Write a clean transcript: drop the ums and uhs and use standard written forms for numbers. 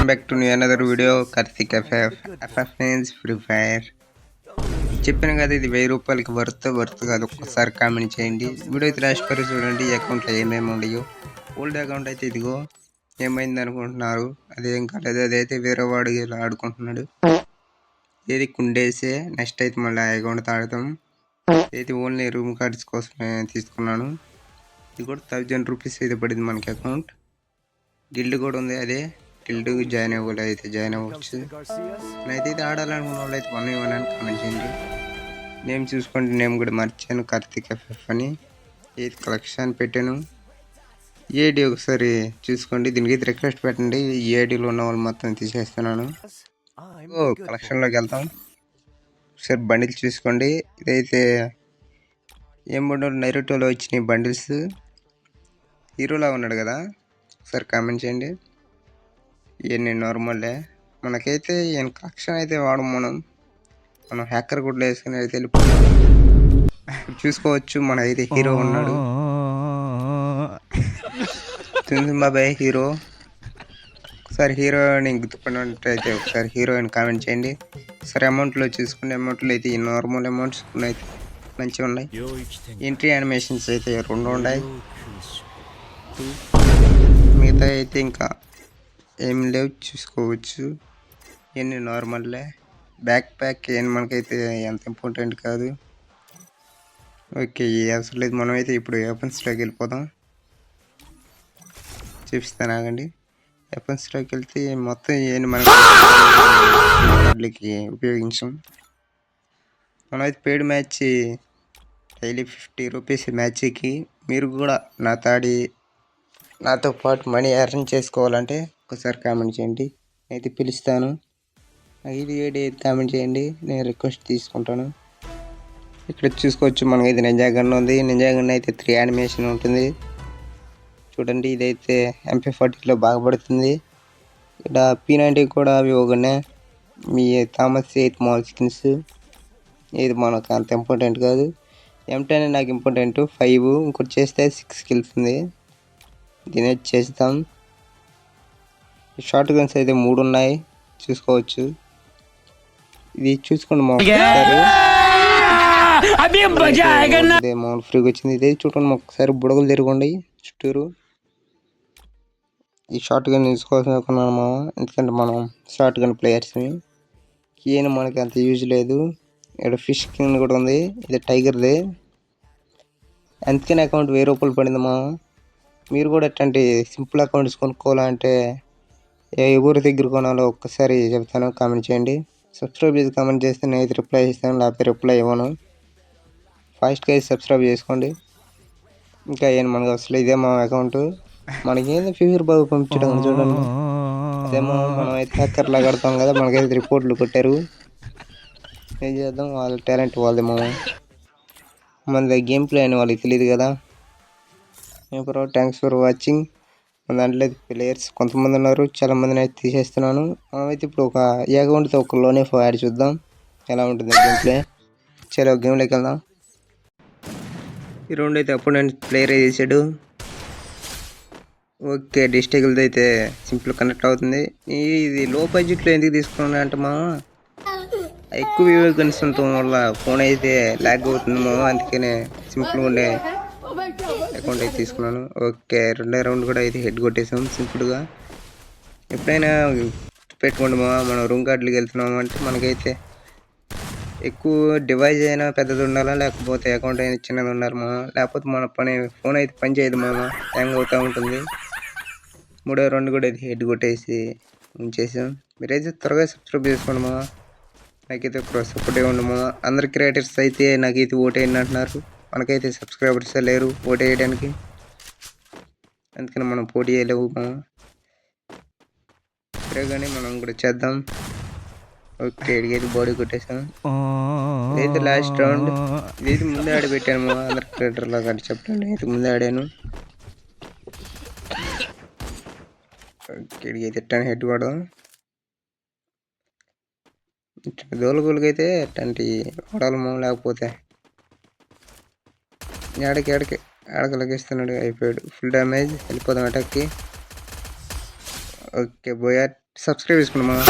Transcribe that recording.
Back to new another video. Karthik FF means free fire. చెప్పాను కదా, ఇది 1000 రూపాయలకి వర్త్ కాదు. ఒక్కసారి కామెంట్ చేయండి. వీడియో అయితే లాస్ట్ వరకు చూడండి. ఈ అకౌంట్లో ఏమేమి ఉన్నాయో. ఓల్డ్ అకౌంట్ అయితే ఇదిగో. ఏమైంది అనుకుంటున్నారు? అదేం కాలేదు, అదైతే వేరే వాడు ఇలా ఆడుకుంటున్నాడు. ఏది కుండేసే. నెక్స్ట్ అయితే మళ్ళీ ఆ అకౌంట్ తాడతాం. అయితే ఓన్లీ రూమ్ కార్డ్స్ కోసమే తీసుకున్నాను. ఇది కూడా 1000 రూపీస్ అయితే పడింది మనకి అకౌంట్. గిల్డ్ కూడా ఉంది, అదే గిల్డ్ జాయిన్ అవ్వాలి. అయితే జాయిన్ అవ్వచ్చు. అయితే ఇది ఆడాలనుకున్న వాళ్ళు అయితే 1v1 అని కామెంట్ చేయండి. నేమ్ చూసుకోండి, నేమ్ కూడా మర్చాను, కార్తిక్ ఎఫ్ఎఫ్ అని. ఏది కలెక్షన్ పెట్టాను. ఏడి ఒకసారి చూసుకోండి. దీనికి అయితే రిక్వెస్ట్ పెట్టండి. ఏడీలో ఉన్న వాళ్ళు మొత్తం తీసేస్తున్నాను. కలెక్షన్లోకి వెళ్తాం. ఒకసారి బండిల్స్ చూసుకోండి. ఇదైతే ఏం బండిల్? నైరుటోలో వచ్చినాయి బండిల్స్. హీరోలా ఉన్నాడు కదా, ఒకసారి కామెంట్ చేయండి. ఇవన్నీ నార్మల్లే. మనకైతే ఈయన కలెక్షన్ అయితే వాడము. మనం హ్యాకర్ కూడా వేసుకుని అయితే వెళ్ళిపోతాం. చూసుకోవచ్చు, మన అయితే హీరో ఉన్నాడు. బాబాయ్ హీరో. ఒకసారి హీరోని గుర్తుపడినట్టయితే ఒకసారి హీరోయిన్ కామెంట్ చేయండి. ఒకసారి అమౌంట్లో చూసుకునే అమౌంట్లో అయితే ఈ నార్మల్ అమౌంట్స్ అయితే మంచిగా ఉన్నాయి. ఎంట్రీ యానిమేషన్స్ అయితే 2 ఉన్నాయి. మిగతా అయితే ఇంకా ఏం లేవు, చూసుకోవచ్చు. ఇవన్నీ నార్మల్లే. బ్యాక్ ప్యాక్ ఏం మనకైతే ఎంత ఇంపార్టెంట్ కాదు. ఓకే, అవసరం లేదు. మనమైతే ఇప్పుడు వెపన్స్లోకి వెళ్ళిపోదాం. చూపిస్తాను ఆగండి. వెపన్స్లోకి వెళ్తే మొత్తం ఏంటి మనకి ఉపయోగించాం. మనమైతే పెయిడ్ మ్యాచ్ డైలీ 50 రూపీస్ మ్యాచ్కి. మీరు కూడా నాతో పాటు మనీ ఎర్న్ చేసుకోవాలంటే ఒకసారి కామెంట్ చేయండి. అయితే పిలుస్తాను. ఇది ఏది కామెంట్ చేయండి, నేను రిక్వెస్ట్ తీసుకుంటాను. ఇక్కడ చూసుకోవచ్చు, మనకైతే నింజా గన్ ఉంది. నింజా గన్ అయితే 3 యానిమేషన్ ఉంటుంది చూడండి. ఇదైతే MP40లో బాగా పడుతుంది. ఇక్కడ P90 కూడా అవి ఒకనే. మీ థామస్ 8 మాల్ స్కిన్స్. ఇది మనకు అంత ఇంపార్టెంట్ కాదు. M10 నాకు ఇంపార్టెంట్ 5. ఇంకోటి చేస్తే 6 స్కిల్స్ ఉంది. దీని చేస్తాం. షార్ట్ గన్స్ అయితే 3 ఉన్నాయి, చూసుకోవచ్చు. ఇది చూసుకోండి మామూలు ఫ్రీగా వచ్చింది. ఇదే చూడండి, ఒకసారి బుడగలు తిరగండి చుట్టూరు. ఈ షార్ట్ గన్ తీసుకోవాల్సిన అనుకున్నాను, ఎందుకంటే మనం షార్ట్ గన్ ప్లేయర్స్ని. ఈయన మనకి అంత యూజ్ లేదు. ఇక్కడ ఫిష్ కింగ్ కూడా ఉంది, ఇది టైగర్ది. అందుకని అకౌంట్ 1000 రూపాయలు పడింది. మీరు కూడా ఎట్లాంటి సింపుల్ అకౌంట్స్ కొనుక్కోవాలంటే ఎవరి దగ్గర కొనాలో ఒక్కసారి చెప్తాను, కామెంట్ చేయండి. సబ్స్క్రైబ్ చేసి కామెంట్ చేస్తే నేను రిప్లై ఇస్తాను, లేకపోతే రిప్లై ఇవ్వను. ఫాస్ట్గా సబ్స్క్రైబ్ చేసుకోండి. ఇంకా ఏం మనకు అసలు ఇదే మా అకౌంట్. మనకి ఏంది ఫ్యూచర్ బాగా పంపించడం చూడండి. అదేమో మనం అయితే హ్యాకర్ లాగా కడతాం కదా, మనకైతే రిపోర్ట్లు కొట్టారు. ఏం చేద్దాం, వాళ్ళ టాలెంట్ వాళ్ళది. మన గేమ్ ప్లే అని వాళ్ళకి తెలియదు కదా. Thanks for watching. మన దాంట్లో ప్లేయర్స్ కొంతమంది ఉన్నారు, చాలా మందిని అయితే తీసేస్తున్నాను. మనమైతే ఇప్పుడు ఒక అకౌంట్తో ఒక లోనే యాడ్ చూద్దాం ఎలా ఉంటుంది గేమ్ ప్లే. చలో గేమ్లోకి వెళ్దాం. ఈ రౌండ్ అయితే అపోనెంట్ ప్లేయర్ చేసాడు. ఓకే, డిస్ట్రిక్ట్లతో అయితే సింపుల్ కనెక్ట్ అవుతుంది. ఇది లో బడ్జెట్లో ఎందుకు తీసుకున్నా అంటే ఎక్కువ వ్యూ కనిస్తుండటం వల్ల ఫోన్ అయితే ల్యాగ్ అవుతుంది. అందుకనే సింపుల్గా ఉండే అకౌంట్ అయితే తీసుకున్నాను. ఓకే, 2వ రౌండ్ కూడా అయితే హెడ్ కొట్టేసాం సింపుల్గా. ఎప్పుడైనా పెట్టుకోండి మనం రూమ్ కార్డులకి వెళ్తున్నాము అంటే మనకైతే ఎక్కువ డివైజ్ అయినా పెద్దది ఉండాలా, లేకపోతే అకౌంట్ అయినా చిన్నది ఉండాలి లేకపోతే మన ఫోన్ అయితే పని చేయదు హ్యాంగ్ అవుతూ ఉంటుంది. 3వ రౌండ్ కూడా అయితే హెడ్ కొట్టేసి ఉంచేసాం. మీరైతే త్వరగా సబ్స్క్రైబ్ చేసుకోండి నాకైతే సపోర్ట్ ఇవ్వండి అందరు క్రియేటర్స్ అయితే నాకైతే ఓటేయండి అంటున్నారు. మనకైతే సబ్స్క్రైబర్స్ లేరు ఓటు వేయడానికి, అందుకని మనం పోటీ చేయలేవు సరే కానీ మనం కూడా చేద్దాం. ఓకే, ఇడిగైతే బాడీ కొట్టేసాం. ఇదైతే లాస్ట్ రౌండ్. ఇదైతే ముందే ఆడిపెట్టాను అందరు క్రియేటర్ లాగా చెప్పండి. అయితే ముందే ఆడాను. ఓకే, ఇడిగైతే ఎట్టాను హెడ్ పడదాం. దోలగోలుకైతే ఎట్లాంటి వాడాలి లేకపోతే ఆడకి లగిస్తున్నాడు. అయిపోయాడు, ఫుల్ డ్యామేజ్. వెళ్ళిపోదాం అటాక్కి. Okay, బోయాట్ subscribe చేసుకున్నామా.